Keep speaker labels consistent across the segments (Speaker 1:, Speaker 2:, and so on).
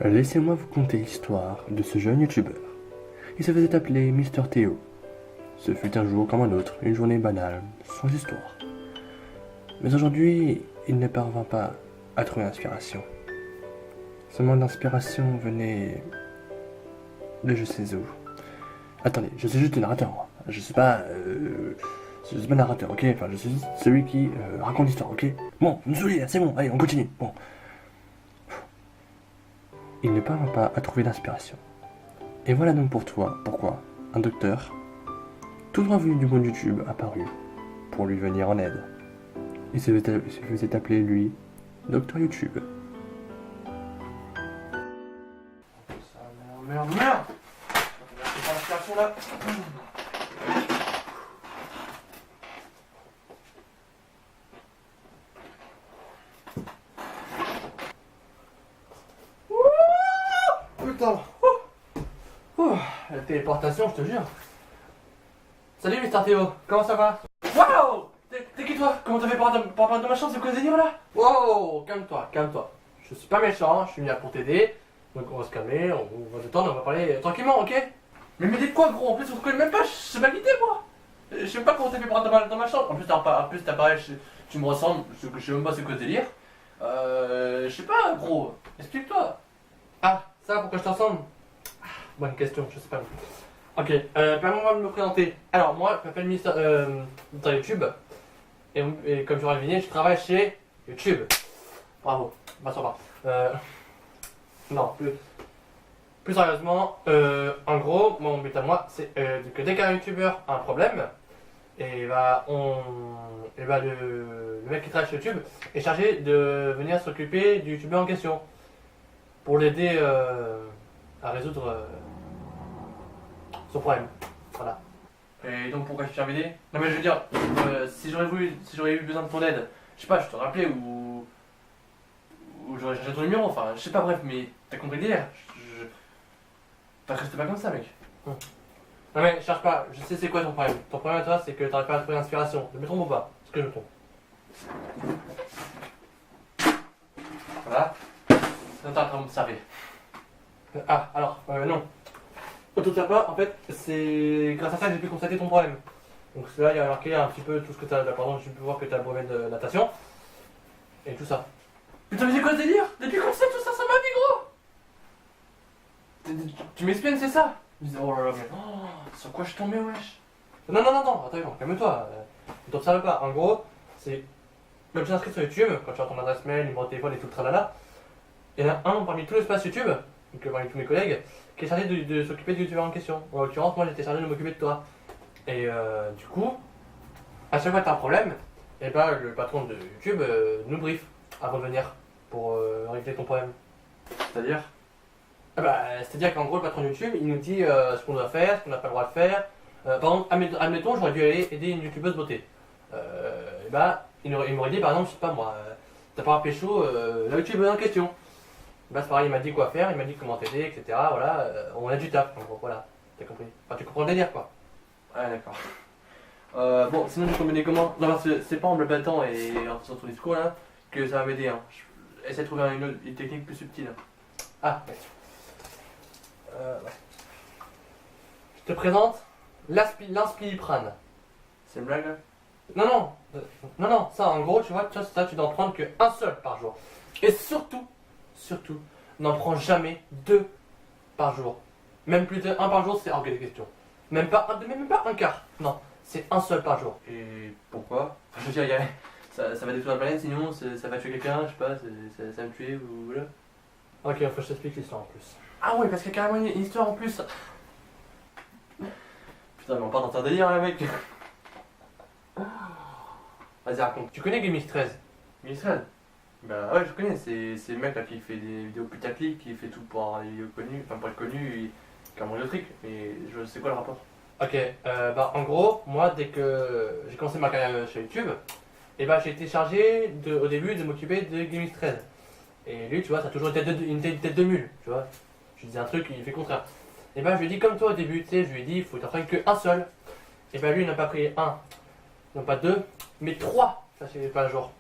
Speaker 1: Laissez-moi vous conter l'histoire de ce jeune youtubeur. Il se faisait appeler Mister Théo. Ce fut un jour comme un autre, une journée banale, sans histoire. Mais aujourd'hui, il ne parvint pas à trouver l'inspiration. Ce manque d'inspiration venait de je sais où. Attendez, je suis juste le narrateur, moi. Je suis pas narrateur, ok? Enfin, je suis juste celui qui raconte l'histoire, ok? Bon, vous me saoulez, c'est bon, allez, on continue. Bon. Il ne parvint pas à trouver l'inspiration. Et voilà donc pour toi pourquoi un docteur, tout droit venu du monde YouTube, apparut pour lui venir en aide. Il se faisait appeler lui Docteur YouTube.
Speaker 2: Merde. C'est pas l'inspiration là. Putain. La téléportation, je te jure. Salut Mister Théo, comment ça va? Waouh! T'es qui toi? Comment t'as fait pour apparaître dans ma chambre? C'est quoi ce délire là? Wow! Calme-toi. Je suis pas méchant, je suis venu là pour t'aider. Donc on va se calmer, on va détendre, on va parler tranquillement, ok? Mais m'aider de quoi gros? En plus on se connaît même pas, je sais pas qui t'es moi! Je sais même pas comment t'as fait pour rentrer dans ma chambre. En plus t'apparais, tu me ressembles, je sais même pas c'est quoi ce délire. Je sais pas gros, explique-toi. Ah, ça pourquoi je te ressemble? Bonne question, je sais pas. Ok, permets-moi de me présenter. Alors moi je m'appelle Mister YouTube. Et comme tu auras deviné, je travaille chez YouTube. Bravo, pas sympa. Non, plus sérieusement, en gros, mon but à moi, c'est que dès qu'un youtubeur a un problème, le mec qui travaille sur YouTube est chargé de venir s'occuper du youtubeur en question pour l'aider à résoudre son problème. Voilà. Et donc pourquoi je suis m'aider? Non mais je veux dire, si j'aurais eu besoin de ton aide, je sais pas, je te rappelais ou j'aurais cherché ton numéro, enfin je sais pas, bref, mais t'as compris le délire. Reste pas comme ça mec. Non mais cherche pas, je sais c'est quoi ton problème. Ton problème à toi c'est que t'arrives pas à trouver l'inspiration. Ne me trompe ou pas? Est-ce que je me trompe? Voilà. Non, t'es en train de m'observer. Ah, alors, non. Tout ça pas, en fait, c'est grâce à ça que j'ai pu constater ton problème. Donc là, il y a marqué un petit peu tout ce que t'as. Par exemple, j'ai pu voir que t'as le brevet de natation. Et tout ça. Putain, mais c'est quoi ce délire? Depuis quand c'est tout ça, ça m'a dit gros? Tu m'expliques, c'est ça? Oh là là, mais. Oh, sur quoi je suis tombé, wesh? Non, attends, calme-toi. Ne t'observe pas. En gros, c'est. Comme tu t'inscris sur YouTube, quand tu as ton adresse mail, numéro de téléphone et tout le tralala, il y en a un parmi tous les espaces YouTube, donc parmi tous mes collègues, qui est chargé de s'occuper du youtubeur en question. En l'occurrence, moi j'étais chargé de m'occuper de toi. Et du coup, à chaque fois que tu as un problème, et ben, le patron de YouTube nous brief avant de venir pour régler ton problème. C'est-à-dire c'est-à-dire qu'en gros, le patron de YouTube il nous dit ce qu'on doit faire, ce qu'on n'a pas le droit de faire. Par exemple, admettons, j'aurais dû aller aider une youtubeuse beauté. Il m'aurait dit par exemple, je sais pas moi, t'as pas un pécho la youtubeuse en question. C'est pareil, il m'a dit quoi faire, il m'a dit comment t'aider, etc. Voilà, on a du taf, en gros, voilà, t'as compris. Enfin, tu comprends le délire quoi. Ouais, d'accord. Bon, sinon, je peux m'aider comment? Non, parce que c'est pas en me battant et en faisant ton discours là que ça va m'aider. Hein. Essaie de trouver une technique plus subtile. Ah, ouais. Ouais. Je te présente l'inspiliprane. C'est une blague là? Non, ça en gros, tu vois, ça tu dois en prendre qu'un seul par jour. Et surtout, n'en prends jamais 2 par jour. Même plus de 1 par jour, c'est hors de question. Même pas un quart. Non, c'est un seul par jour. Et pourquoi? Je veux dire, ça va détruire la planète, sinon ça va tuer quelqu'un, je sais pas, ça va me tuer ou voilà. Ok, faut que je t'explique l'histoire en plus. Ah ouais, parce qu'il y a carrément une histoire en plus. Putain, mais on part dans un délire là, mec. Vas-y, raconte. Tu connais Gamix 13? Gamix 13? Bah ouais, je connais, c'est le mec là qui fait des vidéos putaclic, qui fait tout pour avoir des vidéos connues, enfin pour être connu, et qui a mon truc, mais je sais quoi le rapport? Ok, en gros, moi dès que j'ai commencé ma carrière chez YouTube, j'ai été chargé au début de m'occuper de Gamix 13. Et lui, tu vois, ça a toujours une tête de mule, tu vois. Je lui dis un truc, il fait le contraire. Je lui ai dit comme toi au début, tu sais, je lui ai dit, il faut t'en prendre qu'un seul. Lui, il n'a pas pris un, non pas 2, mais 3 sachets par jour.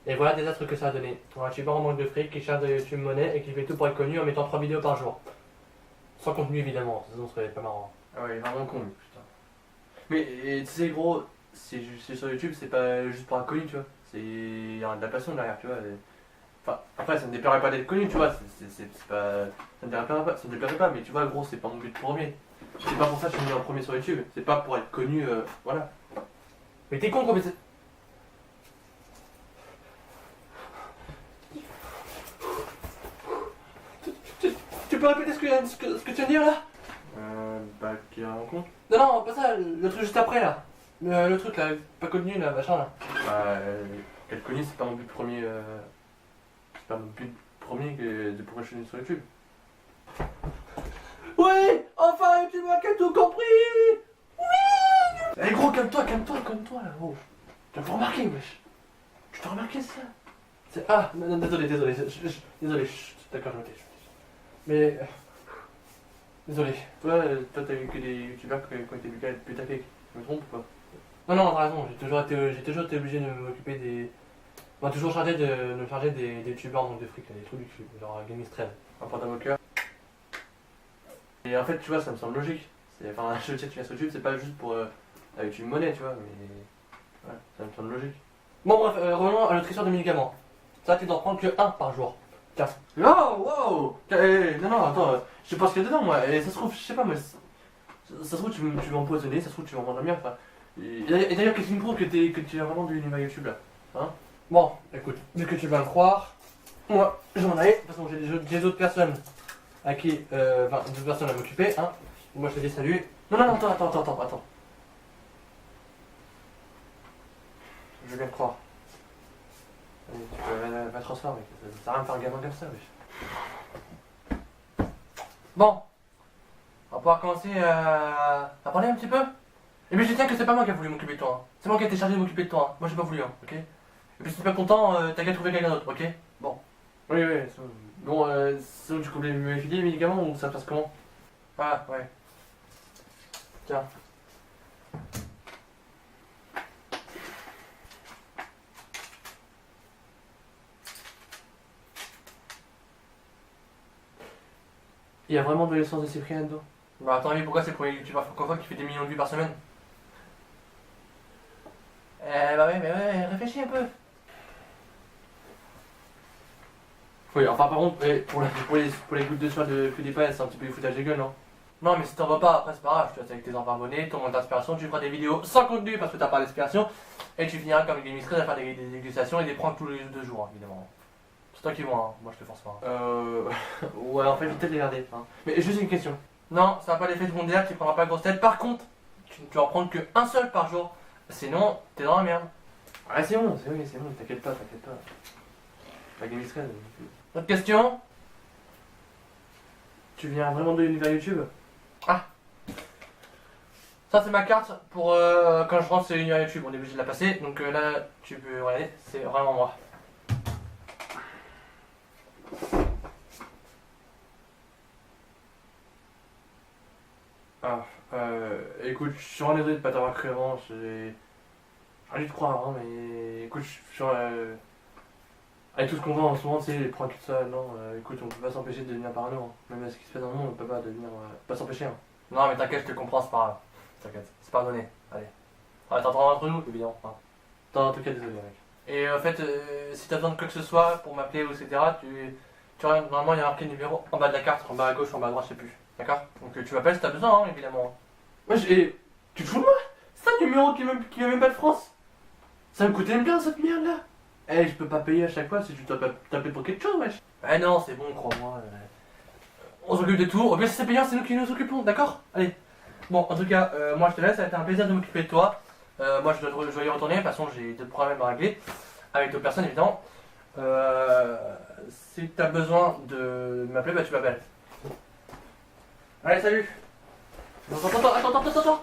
Speaker 2: Et voilà des astres que ça a donné. Un youtubeur en manque de fric qui cherche de YouTube monnaie et qui fait tout pour être connu en mettant 3 vidéos par jour. Sans contenu évidemment, sinon ce serait pas marrant.
Speaker 3: Ah ouais, il est vraiment con, lui, putain. Mais tu sais, gros, c'est sur YouTube, c'est pas juste pour être connu, tu vois. Il y a de la passion derrière, tu vois. Enfin, après, ça ne me déplairait pas d'être connu, tu vois. C'est pas. Ça me déplairait pas, mais tu vois, gros, c'est pas mon but premier. C'est pas pour ça que je suis mis en premier sur YouTube. C'est pas pour être connu, voilà.
Speaker 2: Mais t'es con, quoi, mais c'est. Tu peux répéter ce que tu viens de dire là?
Speaker 3: Bah, qui a un con.
Speaker 2: Non, pas ça, le truc juste après là. Le truc là, pas connu là, machin là.
Speaker 3: Bah, être connu, c'est pas mon but premier. C'est pas mon but premier de pourquoi je suis venu sur YouTube.
Speaker 2: Oui, enfin, tu m'as tout compris.
Speaker 3: Eh gros, calme-toi là, gros. Tu vas pas remarquer, wesh. Tu vas remarquer ça.
Speaker 2: Ah, non, désolé, désolé, chut, d'accord, je me tais. Mais. Désolé.
Speaker 3: Toi, t'as vu que des youtubeurs qui ont été putaclic. Je me trompe ou pas?
Speaker 2: Non, t'as raison, j'ai toujours été obligé de m'occuper des. On m'a toujours chargé de me charger des youtubeurs donc de fric, là, des trucs du cul, genre Game Extreme.
Speaker 3: Un porte à mon cœur. Et en fait, tu vois, ça me semble logique. Enfin, je sais que tu viens sur YouTube, c'est pas juste pour la YouTube monnaie, tu vois, mais. Ouais, ça me semble logique.
Speaker 2: Bon, bref, revenons à notre histoire de médicaments. Ça, tu dois en prendre que 1 par jour. Tiens.
Speaker 3: Wow! Non, attends, je sais pas ce qu'il y a dedans, moi. Et ça se trouve, je sais pas, mais. Ça se trouve, tu vas empoisonner, ça se trouve, tu vas m'endormir, enfin. Et d'ailleurs, qu'est-ce qui me prouve que tu es vraiment du l'univers YouTube là? Hein?
Speaker 2: Bon, écoute, vu que tu vas me croire, moi, je m'en allais. De toute façon, j'ai d'autres personnes à qui. Enfin, d'autres personnes à m'occuper, hein. Moi, je te dis salut.
Speaker 3: Non, attends. Je veux bien te croire. Allez, tu peux va te rasseoir, mec. Ça sert à rien de faire un gamin comme ça, wesh.
Speaker 2: Bon, on va pouvoir commencer à parler un petit peu. Et puis je tiens que c'est pas moi qui a voulu m'occuper de toi. Hein. C'est moi qui a été chargé de m'occuper de toi. Hein. Moi j'ai pas voulu, hein, ok? Et puis si t'es pas content, t'as qu'à trouver quelqu'un d'autre, ok? Bon.
Speaker 3: Oui, c'est bon. Bon, c'est où tu coupes les filets, les médicaments, ou ça se passe comment?
Speaker 2: Ah, ouais. Tiens.
Speaker 3: Il y a vraiment de l'essence de Cyprien dedans?
Speaker 2: Bah attends, mais pourquoi c'est le premier youtubeur francophone qui fait des millions de vues par semaine? Bah ouais, réfléchis un peu.
Speaker 3: Oui, enfin par contre, pour les gouttes de soie de PewDiePie, c'est un petit peu du foutage de gueule, non?
Speaker 2: Non mais si t'en vas pas, après c'est pas grave, tu restes avec tes enfants abonnés, ton manque d'inspiration, tu feras des vidéos sans contenu parce que t'as pas d'inspiration, et tu finiras comme Game Extreme à faire des dégustations et des pranks tous les 2 jours, hein, évidemment. C'est toi qui vois, hein. Moi je te force pas.
Speaker 3: Ouais, en fait, éviter de les regarder. Hein. Mais juste une question.
Speaker 2: Non, ça n'a pas l'effet secondaire, tu prendras pas de grosse tête. Par contre, tu vas en prendre que un seul par jour, sinon t'es dans la merde.
Speaker 3: Ah, c'est bon, t'inquiète pas. La Game Extreme.
Speaker 2: Autre question?
Speaker 3: Tu viens vraiment de l'univers YouTube?
Speaker 2: Ça c'est ma carte pour quand je rentre sur l'univers YouTube, on est obligé de la passer, donc là tu peux regarder, c'est vraiment moi.
Speaker 3: Écoute, je suis vraiment désolé de pas t'avoir cru avant, j'ai dû te croire, hein, mais écoute, je suis avec tout ce qu'on voit en ce moment, tu sais, les pranks et tout ça, non, écoute, on peut pas s'empêcher de devenir parano, hein. Même avec ce qui se passe dans le monde, on peut pas devenir, pas s'empêcher, hein.
Speaker 2: Non mais t'inquiète, je te comprends, c'est pas grave. T'inquiète, c'est pardonné, allez. Ouais, t'entends entre nous, évidemment. Hein.
Speaker 3: Non, en tout cas, désolé, mec.
Speaker 2: Et en fait, si t'as besoin de quoi que ce soit pour m'appeler ou etc., tu regardes, normalement il y a marqué numéro en bas de la carte, en bas à gauche, en bas à droite, je sais plus. D'accord? Donc tu m'appelles si t'as besoin, hein, évidemment.
Speaker 3: Ouais, tu te fous de moi? C'est un numéro qui vient même pas de France. Ça me coûtait bien cette merde là. Eh, je peux pas payer à chaque fois si tu dois t'appeler pour quelque chose, wesh.
Speaker 2: Eh non, c'est bon, crois-moi. On s'occupe de tout. Au pire, si c'est payant, c'est nous qui nous occupons, d'accord? Allez. Bon, en tout cas, moi je te laisse, ça a été un plaisir de m'occuper de toi. Moi je dois y retourner, de toute façon j'ai d'autres problèmes à régler. Avec d'autres personnes, évidemment. Si t'as besoin de m'appeler, bah tu m'appelles. Allez, salut. Attends.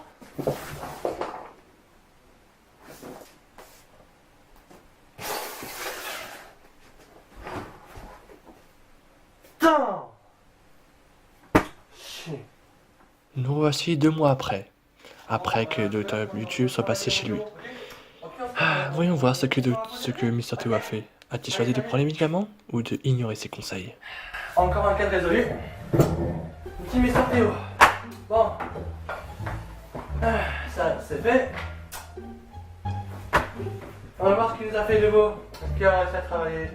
Speaker 3: Putain! Chier.
Speaker 1: Nous voici 2 mois après que le top YouTube soit passé chez lui. voyons voir ce que Mister Théo a fait. A-t-il choisi de prendre les médicaments ou de ignorer ses conseils?
Speaker 2: Encore un cas de résolu. Petit Mister Théo. Bon. Ça, c'est fait. On va voir ce qu'il nous a fait de beau. Est-ce qu'il a réussi à travailler?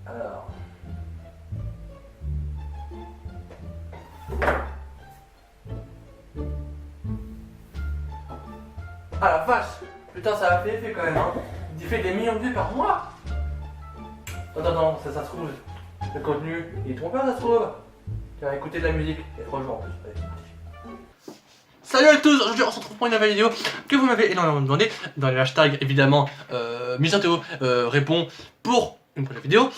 Speaker 2: Alors. Ah la vache! Putain, ça a fait effet quand même, hein. Il fait des millions de vues par mois. Attends, ça se trouve. Le contenu, il est trompeur, ça se trouve. Tu vas écouter de la musique. Il y a 3 jours en plus. Allez. Salut à tous, aujourd'hui on se retrouve pour une nouvelle vidéo que vous m'avez énormément demandé. Dans les hashtags, évidemment, Mister Théo répond pour une prochaine vidéo,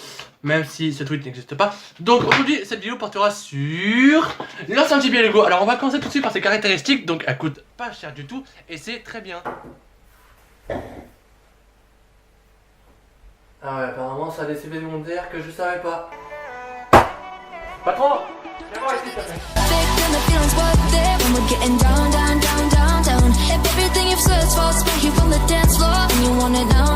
Speaker 2: même si ce tweet n'existe pas. Donc aujourd'hui, cette vidéo portera sur l'ancien JBL Lego. Alors on va commencer tout de suite par ses caractéristiques. Donc elle coûte pas cher du tout et c'est très bien. Ah ouais, apparemment ça a des effets secondaires que je savais pas. Patron, viens voir ici s'il te plaît.
Speaker 4: And the feelings were there when we're getting down, down, down, down, down. If everything you've searched for is back here from the dance floor, and you want it now,